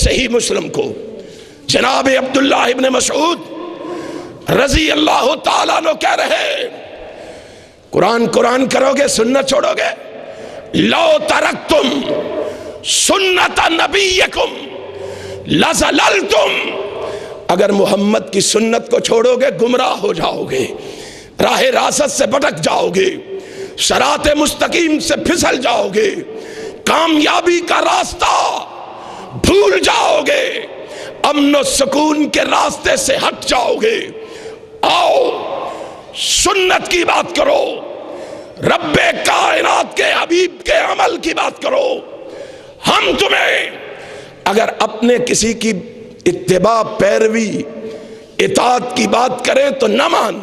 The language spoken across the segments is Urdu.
صحیح مسلم کو جناب عبداللہ ابن مسعود رضی اللہ تعالیٰ عنہ کہہ رہے قرآن کرو گے سنت چھوڑو گے، لو ترکتم سنت نبیکم لزللتم، اگر محمد کی سنت کو چھوڑو گے گمراہ ہو جاؤ گے، راہ راست سے بھٹک جاؤ گے، صراط مستقیم سے پھسل جاؤ گے، کامیابی کا راستہ بھول جاؤ گے، امن و سکون کے راستے سے ہٹ جاؤ گے۔ آؤ سنت کی بات کرو، رب کائنات کے حبیب کے عمل کی بات کرو۔ ہم تمہیں اگر اپنے کسی کی اتباع پیروی اطاعت کی بات کریں تو نہ مان،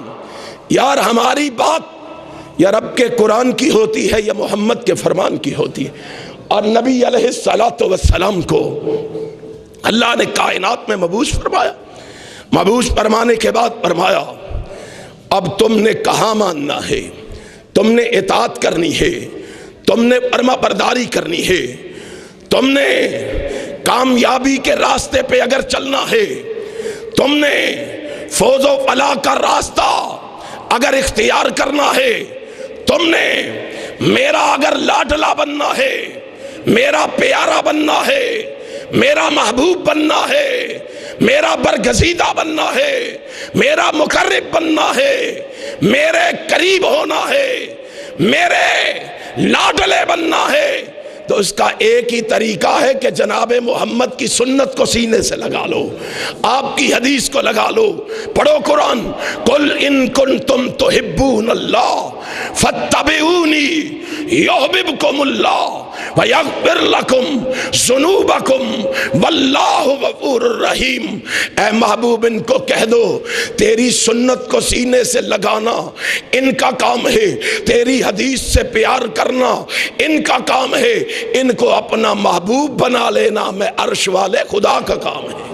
یار ہماری بات یا رب کے قرآن کی ہوتی ہے یا محمد کے فرمان کی ہوتی ہے۔ اور نبی علیہ السلام کو اللہ نے کائنات میں مبعوث فرمایا، مبعوث فرمانے کے بعد فرمایا اب تم نے کہاں ماننا ہے، تم نے اطاعت کرنی ہے، تم نے فرما برداری کرنی ہے، تم نے کامیابی کے راستے پہ اگر چلنا ہے، تم نے فوز و فلاح کا راستہ اگر اختیار کرنا ہے، تم نے میرا اگر لاڈلا بننا ہے، میرا پیارا بننا ہے، میرا محبوب بننا ہے، میرا برگزیدہ بننا ہے، میرا مقرب بننا ہے، میرے قریب ہونا ہے، میرے لاڈلے بننا ہے، تو اس کا ایک ہی طریقہ ہے کہ جناب محمد کی سنت کو سینے سے لگا لو، آپ کی حدیث کو لگا لو، پڑھو قرآن، قل ان کنتم تحبون اللہ فاتبعونی یحببکم اللہ ویغفر لکم ذنوبکم واللہ غفور الرحیم۔ اے محبوب ان کو کہہ دو تیری سنت کو سینے سے لگانا ان کا کام ہے، تیری حدیث سے پیار کرنا ان کا کام ہے، ان کو اپنا محبوب بنا لینا میں عرش والے خدا کا کام ہے۔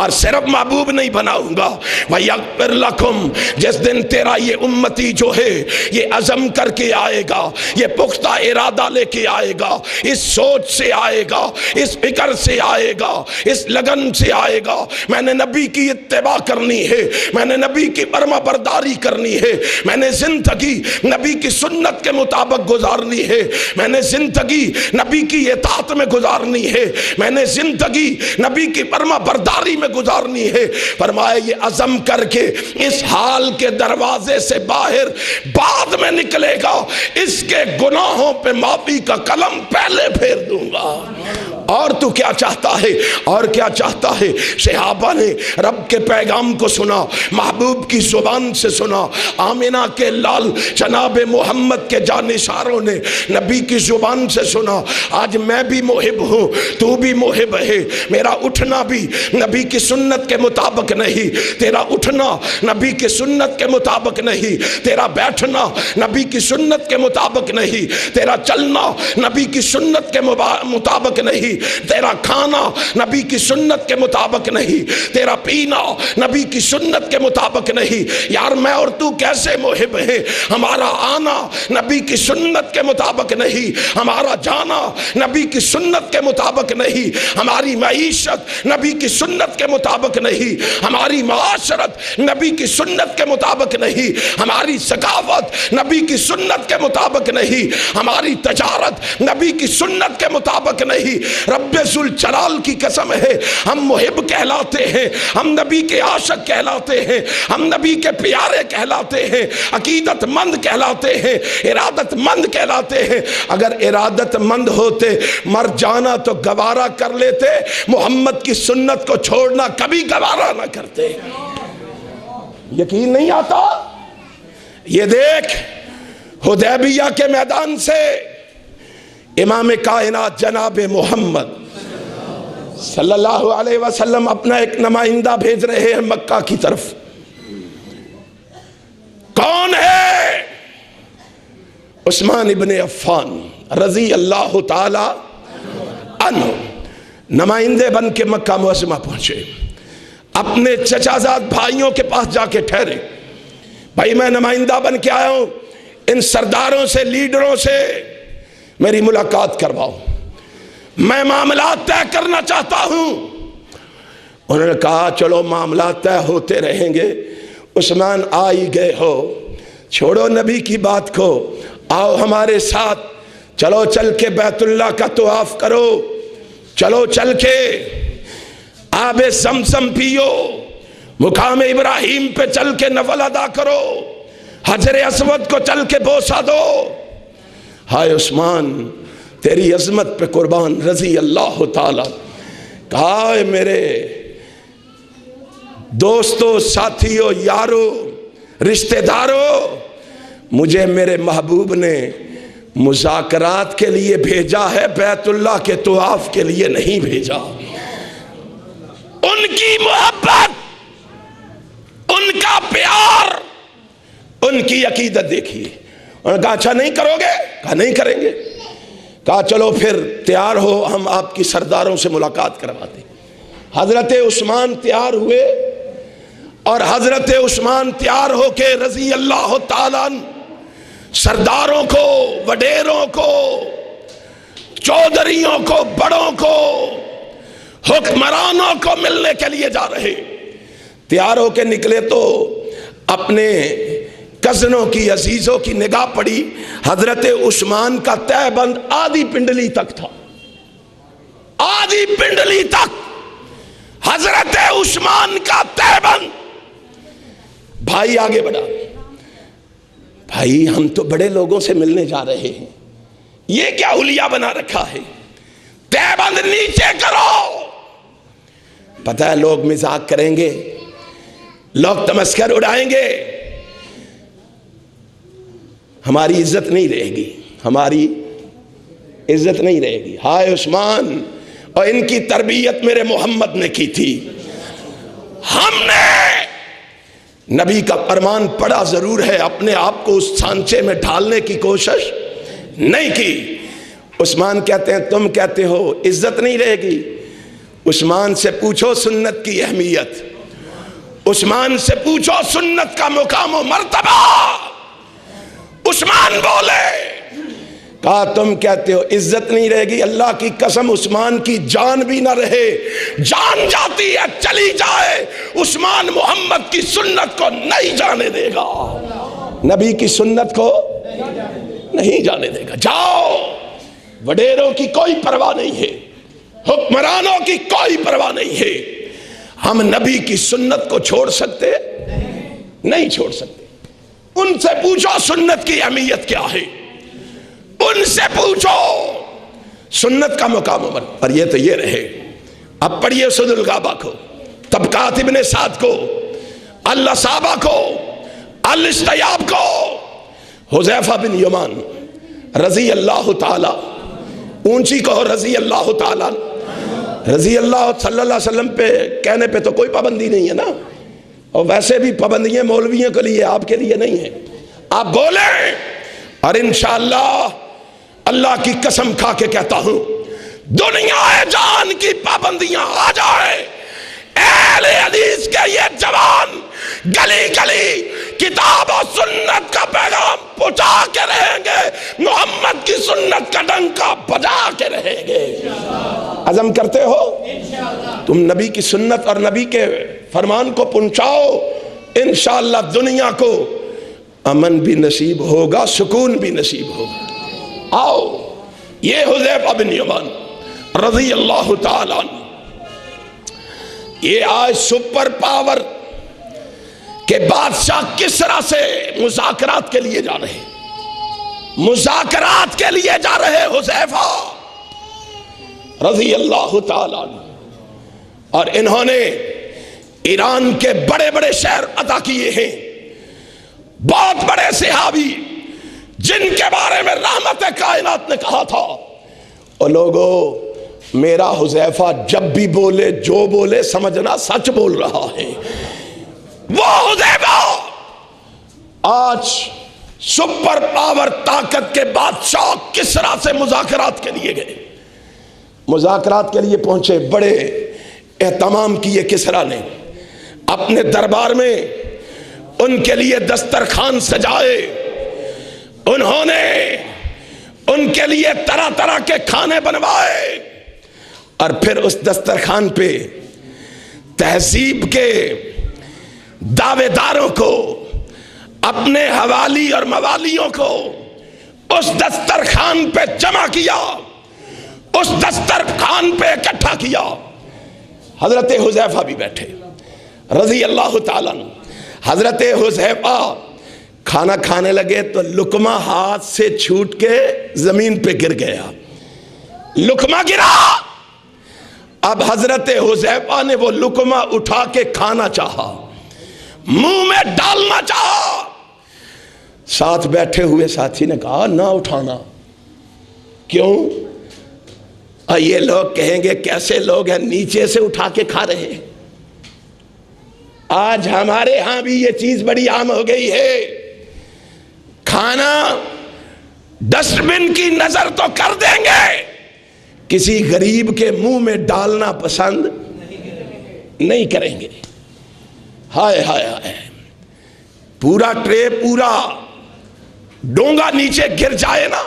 اور صرف محبوب نہیں بناؤں گا، وَيَغْفِرْ لَكُمْ، جس دن تیرا یہ امتی جو ہے یہ عزم کر کے آئے گا، یہ پختہ ارادہ لے کے آئے گا، اس سوچ سے آئے گا، اس فکر سے آئے گا، اس لگن سے آئے گا میں نے نبی کی اتباع کرنی ہے، میں نے نبی کی فرما برداری کرنی ہے، میں نے زندگی نبی کی سنت کے مطابق گزارنی ہے، میں نے زندگی نبی کی اطاعت میں گزارنی ہے، میں نے زندگی نبی کی فرما برداری میں گزارنی ہے۔ فرمایا یہ عزم کر کے اس حال کے دروازے سے باہر بعد میں نکلے گا، اس کے گناہوں پہ معافی کا قلم پہلے پھیر دوں گا۔ اور تو کیا چاہتا ہے، اور کیا چاہتا ہے؟ صحابہ نے رب کے پیغام کو سنا، محبوب کی زبان سے سنا، آمنہ کے لال جناب محمد کے جانشاروں نے نبی کی زبان سے سنا۔ آج میں بھی محب ہوں، تو بھی محب ہے، میرا اٹھنا بھی نبی کی سنت کے مطابق نہیں، تیرا اٹھنا نبی کی سنت کے مطابق نہیں، تیرا بیٹھنا نبی کی سنت کے مطابق نہیں، تیرا چلنا نبی کی سنت کے مطابق نہیں، تیرا کھانا نبی کی سنت کے مطابق نہیں، تیرا پینا نبی کی سنت کے مطابق نہیں۔ یار میں اور تو کیسے محب ہیں؟ ہمارا آنا نبی کی سنت کے مطابق نہیں، ہمارا جانا نبی کی سنت کے مطابق نہیں، ہماری معیشت نبی کی سنت کے مطابق نہیں، ہماری معاشرت نبی کی سنت کے مطابق نہیں، ہماری ثقافت نبی کی سنت کے مطابق نہیں، ہماری تجارت نبی کی سنت کے مطابق نہیں۔ رب ذوالجلال کی قسم ہے ہم محب کہلاتے ہیں، ہم نبی کے عاشق کہلاتے ہیں، ہم نبی کے پیارے کہلاتے ہیں، عقیدت مند کہلاتے ہیں، ارادت مند کہلاتے ہیں۔ اگر ارادت مند ہوتے مر جانا تو گوارا کر لیتے، محمد کی سنت کو چھوڑنا کبھی گوارا نہ کرتے۔ یقین نہیں آتا؟ یہ دیکھ حدیبیہ کے میدان سے امام کائنات جناب محمد صلی اللہ علیہ وسلم اپنا ایک نمائندہ بھیج رہے ہیں مکہ کی طرف۔ کون ہے؟ عثمان ابن عفان رضی اللہ تعالی عنہ نمائندے بن کے مکہ معظمہ پہنچے، اپنے چچا زاد بھائیوں کے پاس جا کے ٹھہرے، بھائی میں نمائندہ بن کے آیا ہوں، ان سرداروں سے لیڈروں سے میری ملاقات کرواؤ۔ میں معاملات طے کرنا چاہتا ہوں۔ انہوں نے کہا چلو معاملات طے ہوتے رہیں گے، عثمان آ ہی گئے ہو، چھوڑو نبی کی بات کو، آؤ ہمارے ساتھ، چلو چل کے بیت اللہ کا طواف کرو، چلو چل کے آب زمزم پیو، مقام ابراہیم پہ چل کے نفل ادا کرو، حجر اسود کو چل کے بوسہ دو۔ ہائے عثمان تیری عظمت پہ قربان رضی اللہ تعالی۔ کہا اے میرے دوستو، ساتھیو، یارو، رشتہ دارو، مجھے میرے محبوب نے مذاکرات کے لیے بھیجا ہے، بیت اللہ کے طواف کے لیے نہیں بھیجا۔ ان کی محبت، ان کا پیار، ان کی عقیدت دیکھیے۔ انہوں نے کہا اچھا نہیں کرو گے؟ کہا نہیں کریں گے۔ کہا چلو پھر تیار ہو، ہم آپ کی سرداروں سے ملاقات کرواتے۔ حضرت عثمان تیار ہوئے، اور حضرت عثمان تیار ہو کے رضی اللہ تعالیٰ سرداروں کو، وڈیروں کو، چودھریوں کو، بڑوں کو، حکمرانوں کو ملنے کے لیے جا رہے۔ تیار ہو کے نکلے تو اپنے کزنوں کی، عزیزوں کی نگاہ پڑی، حضرت عثمان کا تہ بند آدھی پنڈلی تک تھا، آدھی پنڈلی تک حضرت عثمان کا تہ بند۔ بھائی آگے بڑھا، بھائی ہم تو بڑے لوگوں سے ملنے جا رہے ہیں، یہ کیا حلیہ بنا رکھا ہے، تہ بند نیچے کرو۔ پتہ ہے لوگ مذاق کریں گے، لوگ تمسخر اڑائیں گے، ہماری عزت نہیں رہے گی، ہماری عزت نہیں رہے گی۔ ہائے عثمان، اور ان کی تربیت میرے محمد نے کی تھی۔ ہم نے نبی کا فرمان پڑھا ضرور ہے، اپنے آپ کو اس سانچے میں ڈھالنے کی کوشش نہیں کی۔ عثمان کہتے ہیں تم کہتے ہو عزت نہیں رہے گی، عثمان سے پوچھو سنت کی اہمیت، عثمان سے پوچھو سنت کا مقام و مرتبہ۔ عثمان بولے، کہا تم کہتے ہو عزت نہیں رہے گی، اللہ کی قسم عثمان کی جان بھی نہ رہے، جان جاتی ہے چلی جائے، عثمان محمد کی سنت کو نہیں جانے دے گا، نبی کی سنت کو نہیں جانے دے گا۔ جاؤ، وڈیروں کی کوئی پرواہ نہیں ہے، حکمرانوں کی کوئی پرواہ نہیں ہے، ہم نبی کی سنت کو چھوڑ سکتے نہیں چھوڑ سکتے۔ ان سے پوچھو سنت کی اہمیت کیا ہے، ان سے پوچھو سنت کا مقام عمر پر۔ یہ تو یہ رہے، اب پڑھیے سد الغابہ کو، طبقات ابن سعد کو، الاصابہ کو، الاستیاب کو، حذیفہ بن یمان رضی اللہ تعالی، اونچی کہو رضی اللہ تعالی، رضی اللہ صلی اللہ علیہ وسلم پہ کہنے پہ تو کوئی پابندی نہیں ہے نا، اور ویسے بھی پابندیاں مولویوں کے لیے، آپ کے لیے نہیں ہیں، آپ بولیں۔ اور انشاءاللہ اللہ کی قسم کھا کے کہتا ہوں، دنیا جان کی پابندیاں آ جائے، اہل حدیث کے یہ جوان گلی گلی کتاب و سنت کا پیغام پہنچا کے رہیں گے، محمد کی سنت کا ڈنکا بجا کے رہیں گے۔ عزم کرتے ہو تم نبی کی سنت اور نبی کے فرمان کو پہنچاؤ، انشاءاللہ دنیا کو امن بھی نصیب ہوگا، سکون بھی نصیب ہوگا۔ آؤ، یہ حذیفہ بن یمان رضی اللہ تعالیٰ عنہ، یہ آج سپر پاور کے بادشاہ کسرا سے مذاکرات کے لیے جا رہے، مذاکرات کے لیے جا رہے حذیفہ رضی اللہ تعالیٰ عنہ، اور انہوں نے ایران کے بڑے بڑے شہر عطا کیے ہیں، بہت بڑے صحابی جن کے بارے میں رحمت کائنات نے کہا تھا، اور لوگوں میرا حذیفہ جب بھی بولے جو بولے سمجھنا سچ بول رہا ہے۔ وہ حذیفہ آج سپر پاور طاقت کے بادشاہ کسرا سے مذاکرات کے لیے گئے، مذاکرات کے لیے پہنچے، بڑے اہتمام کیے کسرا نے، اپنے دربار میں ان کے لیے دسترخوان سجائے، انہوں نے ان کے لیے طرح طرح کے کھانے بنوائے، اور پھر اس دسترخوان پہ تہذیب کے دعوے داروں کو، اپنے حوالی اور موالیوں کو اس دسترخوان پہ جمع کیا، اس دسترخوان پہ اکٹھا کیا۔ حضرت حذیفہ بھی بیٹھے رضی اللہ تعالیٰ عنہ۔ حضرت حذیفہ کھانا کھانے لگے تو لقمہ ہاتھ سے چھوٹ کے زمین پہ گر گیا، لقمہ گرا۔ اب حضرت حذیفہ نے وہ لقمہ اٹھا کے کھانا چاہا، منہ میں ڈالنا چاہا، ساتھ بیٹھے ہوئے ساتھی نے کہا نہ اٹھانا۔ کیوں؟ یہ لوگ کہیں گے کیسے لوگ ہیں نیچے سے اٹھا کے کھا رہے ہیں۔ آج ہمارے ہاں بھی یہ چیز بڑی عام ہو گئی ہے، کھانا ڈسٹ بن کی نظر تو کر دیں گے، کسی غریب کے منہ میں ڈالنا پسند نہیں کریں گے۔ ہائے ہائے ہائے، پورا ٹرے، پورا ڈونگا نیچے گر جائے نا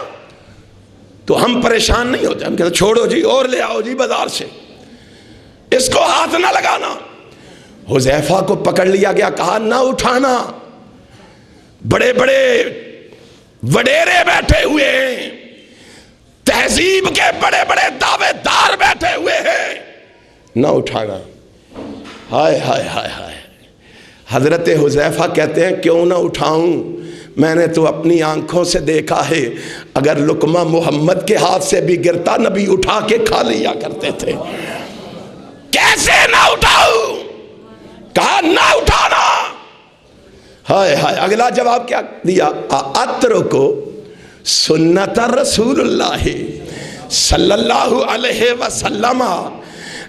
تو ہم پریشان نہیں ہوتے، ہم کہتے چھوڑو جی اور لے آؤ جی بازار سے، اس کو ہاتھ نہ لگانا۔ حذیفہ کو پکڑ لیا گیا، کہا نہ اٹھانا، بڑے بڑے وڈیرے بیٹھے ہوئے ہیں، تہذیب کے بڑے بڑے دعوے دار بیٹھے ہوئے ہیں، نہ اٹھانا۔ ہائے ہائے ہائے ہائے۔ حضرت حذیفہ کہتے ہیں کیوں نہ اٹھاؤں، میں نے تو اپنی آنکھوں سے دیکھا ہے، اگر لقمہ محمد کے ہاتھ سے بھی گرتا نبی اٹھا کے کھا لیا کرتے تھے، کیسے نہ اٹھاؤں؟ کہا نہ اٹھانا۔ ہائے ہائے، اگلا جواب کیا دیا؟ اترکو سنت رسول اللہ صلی اللہ علیہ وسلم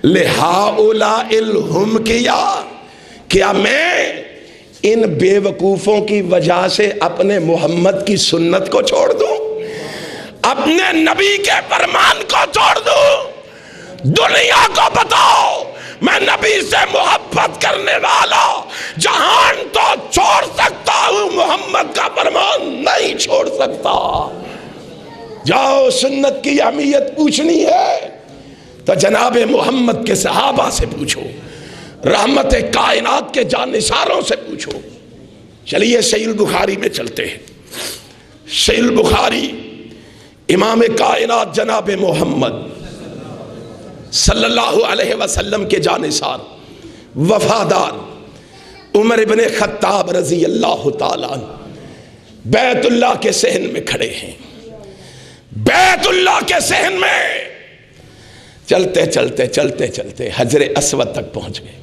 لہؤلاء الحمقیہ، کیا میں ان بے وقوفوں کی وجہ سے اپنے محمد کی سنت کو چھوڑ دوں، اپنے نبی کے فرمان کو چھوڑ دوں؟ دنیا کو بتاؤ میں نبی سے محبت کرنے والا جہان تو چھوڑ سکتا ہوں، محمد کا فرمان نہیں چھوڑ سکتا۔ جاؤ سنت کی اہمیت پوچھنی ہے تو جناب محمد کے صحابہ سے پوچھو، رحمت کائنات کے جانثاروں سے پوچھو۔ چلیے صحیح البخاری میں چلتے ہیں۔ صحیح البخاری، امام کائنات جناب محمد صلی اللہ علیہ وسلم کے جانثار وفادار عمر ابن خطاب رضی اللہ تعالیٰ عنہ بیت اللہ کے صحن میں کھڑے ہیں، بیت اللہ کے صحن میں چلتے چلتے چلتے چلتے حجر اسود تک پہنچ گئے۔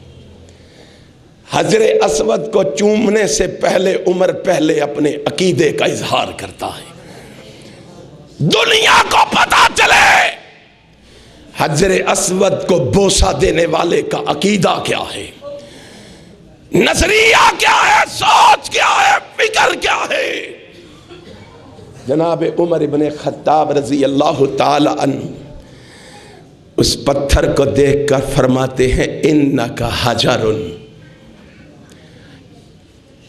حجر اسود کو چومنے سے پہلے عمر پہلے اپنے عقیدے کا اظہار کرتا ہے، دنیا کو پتا چلے حجر اسود کو بوسہ دینے والے کا عقیدہ کیا ہے، نظریہ کیا ہے، سوچ کیا ہے، فکر کیا ہے۔ جناب عمر ابن خطاب رضی اللہ تعالی عنہ اس پتھر کو دیکھ کر فرماتے ہیں انکا حجر،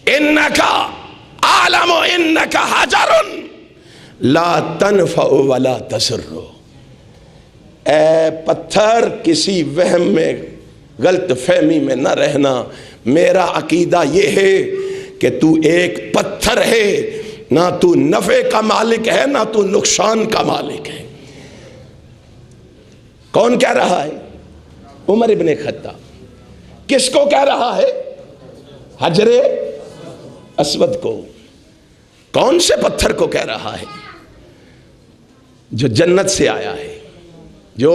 انکا عالم، انکا حجر لا تنفع ولا تضر۔ اے پتھر، کسی وہم میں، غلط فہمی میں نہ رہنا، میرا عقیدہ یہ ہے کہ تو ایک پتھر ہے، نہ تو نفع کا مالک ہے نہ تو نقصان کا مالک ہے۔ کون کہہ رہا ہے؟ عمر ابن خطاب۔ کس کو کہہ رہا ہے؟ حجر اسود کو۔ کون سے پتھر کو کہہ رہا ہے؟ جو جنت سے آیا ہے، جو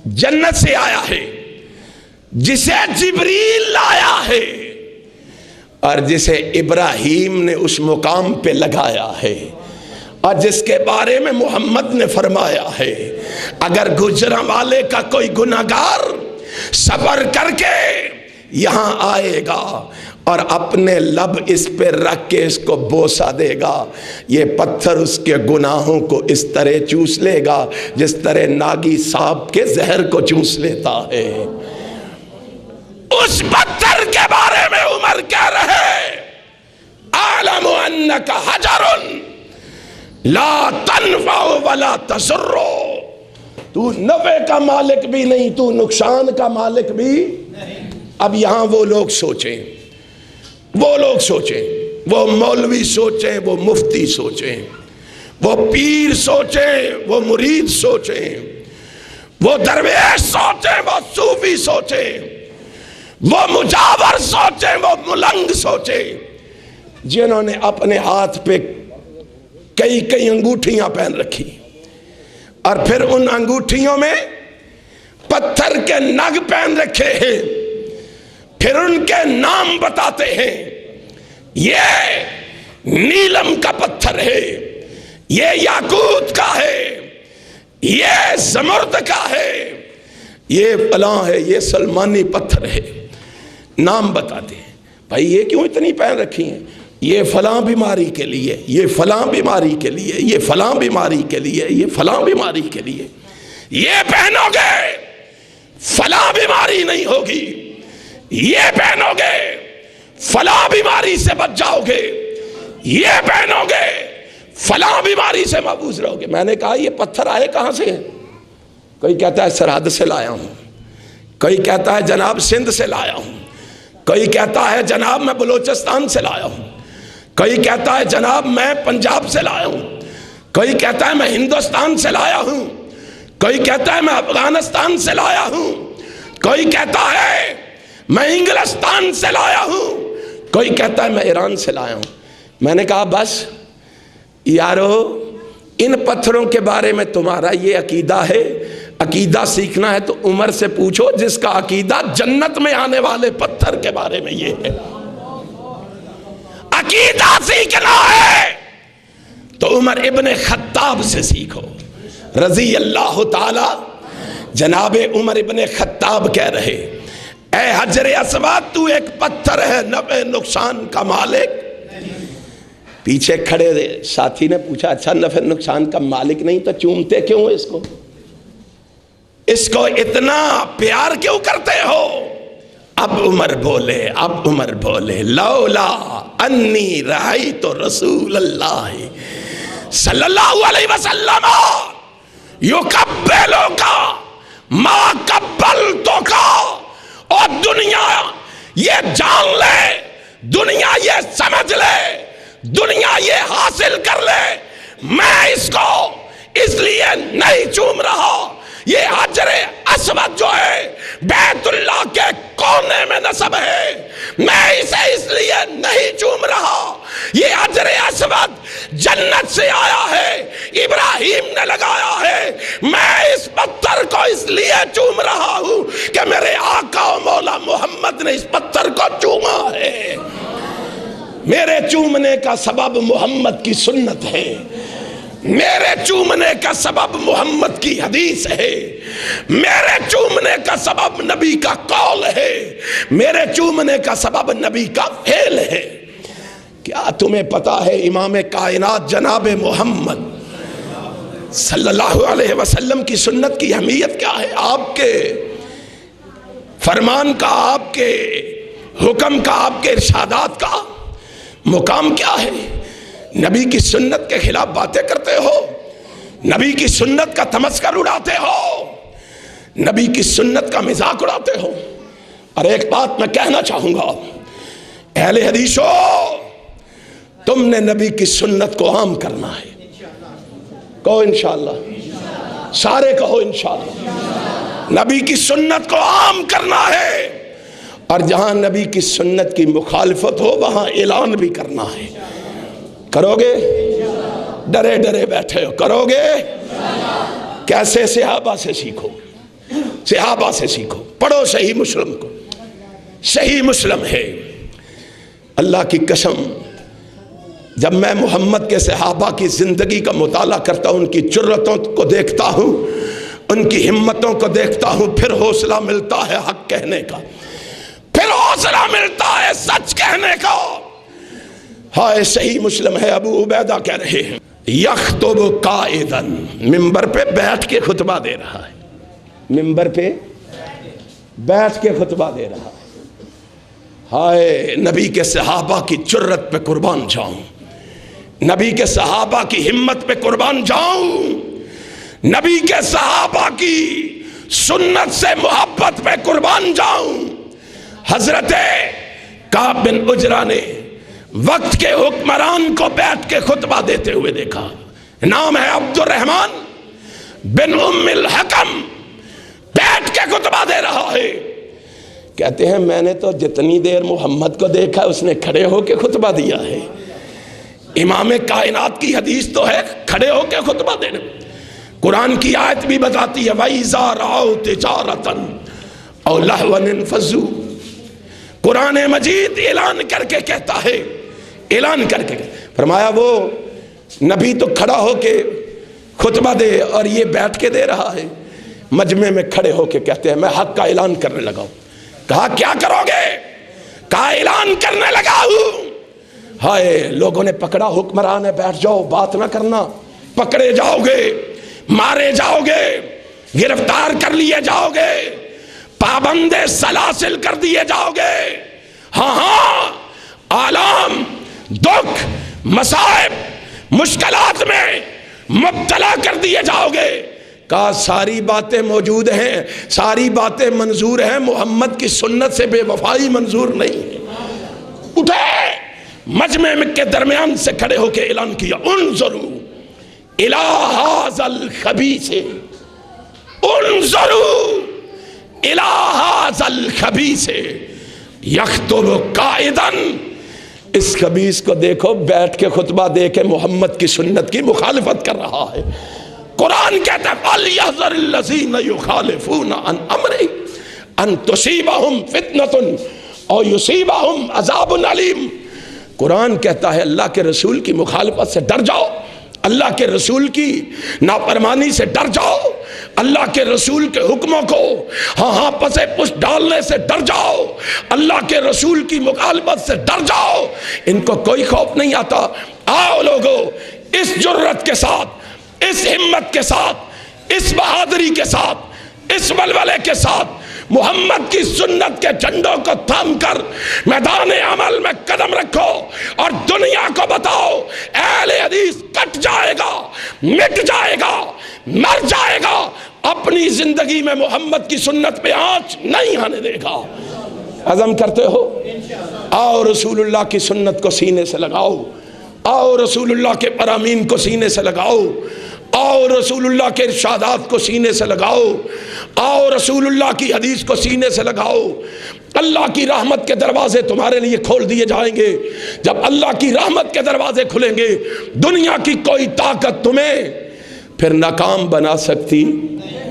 جنت سے آیا ہے، جسے جبریل لایا ہے اور جسے ابراہیم نے اس مقام پہ لگایا ہے، اور جس کے بارے میں محمد نے فرمایا ہے اگر گجرا والے کا کوئی گناہگار صبر کر کے یہاں آئے گا اور اپنے لب اس پہ رکھ کے اس کو بوسہ دے گا، یہ پتھر اس کے گناہوں کو اس طرح چوس لے گا جس طرح ناگی سانپ کے زہر کو چوس لیتا ہے۔ اس پتھر کے بارے میں عمر کہہ رہے اعلم انک حجر لا تنفع ولا تضر، تو نفع کا مالک بھی نہیں، تو نقصان کا مالک بھی نہیں۔ اب یہاں وہ لوگ سوچیں، وہ مولوی سوچیں، وہ مفتی سوچیں، وہ پیر سوچیں، وہ مرید سوچیں، وہ درویش سوچیں، وہ صوفی سوچیں، وہ مجاور سوچیں، وہ ملنگ سوچیں، جنہوں نے اپنے ہاتھ پہ کئی انگوٹھیاں پہن رکھی اور پھر ان انگوٹھیوں میں پتھر کے نگ پہن رکھے ہیں، پھر ان کے نام بتاتے ہیں، یہ نیلم کا پتھر ہے، یہ یاقوت کا ہے، یہ زمرد کا ہے، یہ فلاں ہے، یہ سلمانی پتھر ہے، نام بتاتے ہیں۔ بھائی یہ کیوں اتنی پہن رکھی ہیں؟ یہ فلاں بیماری کے لیے، یہ فلاں بیماری کے لیے، یہ فلاں بیماری کے لیے، یہ فلاں بیماری کے لیے، یہ پہنو گے فلاں بیماری نہیں ہوگی، یہ پہنو گے فلاں بیماری سے بچ جاؤ گے، یہ پہنو گے فلاں بیماری سے محفوظ رہو گے۔ میں نے کہا یہ پتھر آئے کہاں سے ہیں؟ کوئی کہتا ہے سرحد سے لایا ہوں، کوئی کہتا ہے جناب سندھ سے لایا ہوں، کوئی کہتا ہے جناب میں بلوچستان سے لایا ہوں، کوئی کہتا ہے جناب میں پنجاب سے لایا ہوں، کوئی کہتا ہے میں ہندوستان سے لایا ہوں، کوئی کہتا ہے میں افغانستان سے لایا ہوں، کوئی کہتا ہے میں انگلستان سے لایا ہوں، کوئی کہتا ہے میں ایران سے لایا ہوں۔ میں نے کہا بس یارو ان پتھروں کے بارے میں تمہارا یہ عقیدہ ہے، عقیدہ سیکھنا ہے تو عمر سے پوچھو جس کا عقیدہ جنت میں آنے والے پتھر کے بارے میں یہ ہے۔ عقیدہ سیکھنا ہے تو عمر ابن خطاب سے سیکھو رضی اللہ تعالی۔ جناب عمر ابن خطاب کہہ رہے اے حجر اسود تو ایک پتھر ہے، نفع نقصان کا مالک۔ پیچھے کھڑے ساتھی نے پوچھا اچھا نفع نقصان کا مالک نہیں تو چومتے کیوں اس کو اتنا پیار کیوں کرتے ہو؟ اب عمر بولے لولا انی رأیت رسول اللہ صلی اللہ علیہ وسلم یقبلک ما قبلتک۔ اور دنیا یہ جان لے، دنیا یہ سمجھ لے، دنیا یہ حاصل کر لے، میں اس کو اس لیے نہیں چوم رہا، یہ حجر اسود جو ہے بیت اللہ کے کونے میں نصب ہے، میں اسے اس لیے نہیں چوم رہا، یہ حجر اسود جنت سے آیا ہے، ابراہیم نے لگایا ہے، میں اس پتھر کو اس لیے چوم رہا ہوں کہ میرے آقا و مولا محمد نے اس پتھر کو چوما ہے۔ میرے چومنے کا سبب محمد کی سنت ہے، میرے چومنے کا سبب محمد کی حدیث ہے، میرے چومنے کا سبب نبی کا قول ہے، میرے چومنے کا سبب نبی کا فعل ہے۔ کیا تمہیں پتا ہے امام کائنات جناب محمد صلی اللہ علیہ وسلم کی سنت کی اہمیت کیا ہے؟ آپ کے فرمان کا، آپ کے حکم کا، آپ کے ارشادات کا مقام کیا ہے؟ نبی کی سنت کے خلاف باتیں کرتے ہو، نبی کی سنت کا تمسخر اڑاتے ہو، نبی کی سنت کا مذاق اڑاتے ہو۔ اور ایک بات میں کہنا چاہوں گا، اہل حدیثو تم نے نبی کی سنت کو عام کرنا ہے۔ کہو انشاءاللہ، سارے کہو انشاءاللہ، نبی کی سنت کو عام کرنا ہے، اور جہاں نبی کی سنت کی مخالفت ہو وہاں اعلان بھی کرنا ہے۔ کرو گے؟ ڈرے ڈرے بیٹھے ہو، کرو گے؟ کیسے؟ صحابہ سے سیکھو، صحابہ سے سیکھو، پڑھو صحیح مسلم کو۔ صحیح مسلم ہے، اللہ کی قسم جب میں محمد کے صحابہ کی زندگی کا مطالعہ کرتا ہوں، ان کی جرأتوں کو دیکھتا ہوں، ان کی ہمتوں کو دیکھتا ہوں، پھر حوصلہ ملتا ہے حق کہنے کا، پھر حوصلہ ملتا ہے سچ کہنے کا۔ ہائے صحیح مسلم ہے، ابو عبیدہ کہہ رہے ہیں یخطب قائداً، ممبر پہ بیٹھ کے خطبہ دے رہا ہے، ممبر پہ بیٹھ کے خطبہ دے رہا ہے۔ ہائے نبی کے صحابہ کی جرأت پہ قربان جاؤں، نبی کے صحابہ کی ہمت پہ قربان جاؤں، نبی کے صحابہ کی سنت سے محبت پہ قربان جاؤں۔ حضرت کعب بن عجرہ نے وقت کے حکمران کو بیٹھ کے خطبہ دیتے ہوئے دیکھا، نام ہے عبد الرحمن بن ام الحکم، بیٹھ کے خطبہ دے رہا ہے۔ کہتے ہیں میں نے تو جتنی دیر محمد کو دیکھا اس نے کھڑے ہو کے خطبہ دیا ہے۔ امام کائنات کی حدیث تو ہے کھڑے ہو کے خطبہ دینا۔ قرآن کی آیت بھی بتاتی ہے وَإِذَا رَأَوْا تِجَارَةً أَوْ لَهْوًا انفَضُّوا۔ قرآن مجید اعلان کر کے کہتا ہے، اعلان کر کے فرمایا وہ نبی تو کھڑا ہو کے خطبہ دے اور یہ بیٹھ کے دے رہا ہے۔ مجمع میں کھڑے ہو کے کہتے ہیں میں حق کا اعلان کرنے لگا ہوں۔ کہا کیا کرو گے؟ کہا اعلان کرنے لگا ہوں۔ ہائے لوگوں نے پکڑا، حکمران ہے بیٹھ جاؤ، بات نہ کرنا، پکڑے جاؤ گے، مارے جاؤ گے، گرفتار کر لیے جاؤ گے، پابند سلاسل کر دیے جاؤ گے، ہاں آلام، دکھ، مصائب، مشکلات میں مبتلا کر دیے جاؤ گے۔ کہا ساری باتیں موجود ہیں، ساری باتیں منظور ہیں، محمد کی سنت سے بے وفائی منظور نہیں ہے۔ اٹھے مجمع کے درمیان سے کھڑے ہو کے اعلان کیا انظروا الی ھذا الخبیث، انظروا الی ھذا الخبیث یخطب قائدا۔ اس خبیث کو دیکھو بیٹھ کے خطبہ دے کے محمد کی سنت کی مخالفت کر رہا ہے۔ قرآن کہتا ہے فَلْيَحْذَرِ الَّذِينَ يُخَالِفُونَ عَنْ أَمْرِهِ أَن تُصِيبَهُمْ فِتْنَةٌ أَوْ يُصِيبَهُمْ عَذَابٌ عَلِيمٌ۔ قرآن کہتا ہے اللہ کے رسول کی مخالفت سے ڈر جاؤ، اللہ کے رسول کی نافرمانی سے ڈر جاؤ، اللہ کے رسول کے حکموں کو ہاں پسے پشت ڈالنے سے ڈر جاؤ، اللہ کے رسول کی مخالفت سے ڈر جاؤ۔ ان کو کوئی خوف نہیں آتا۔ آؤ لوگو اس جرت کے ساتھ، اس ہمت کے ساتھ، اس بہادری کے ساتھ، اس ولولے کے ساتھ محمد کی سنت کے جھنڈوں کو تھام کر میدان عمل میں قدم رکھو اور دنیا کو بتاؤ اہل حدیث کٹ جائے گا، مٹ جائے گا، مر جائے گا، اپنی زندگی میں محمد کی سنت پہ آنچ نہیں آنے دے گا۔ عزم کرتے ہو؟ آؤ رسول اللہ کی سنت کو سینے سے لگاؤ، آؤ رسول اللہ کے فرامین کو سینے سے لگاؤ، آؤ رسول اللہ کے ارشادات کو سینے سے لگاؤ، آؤ رسول اللہ کی حدیث کو سینے سے لگاؤ۔ اللہ کی رحمت کے دروازے تمہارے لیے کھول دیے جائیں گے۔ جب اللہ کی رحمت کے دروازے کھلیں گے دنیا کی کوئی طاقت تمہیں پھر ناکام بنا سکتی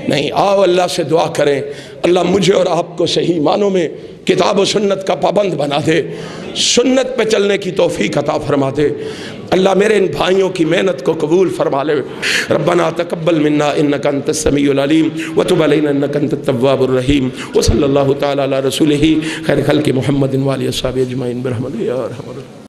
نہیں۔ آؤ اللہ سے دعا کریں اللہ مجھے اور آپ کو صحیح معنوں میں کتاب و سنت کا پابند بنا دے، سنت پہ چلنے کی توفیق عطا فرما دے۔ اللہ میرے ان بھائیوں کی محنت کو قبول فرما لے۔ ربنا تقبل منا انک انت السمیع العلیم وتب علینا انک انت التواب الرحیم وصلی اللہ تعالی علی رسولہ خیر خلق محمد وآلہ وصحبہ اجمعین برحمتک یا ارحم الراحمین۔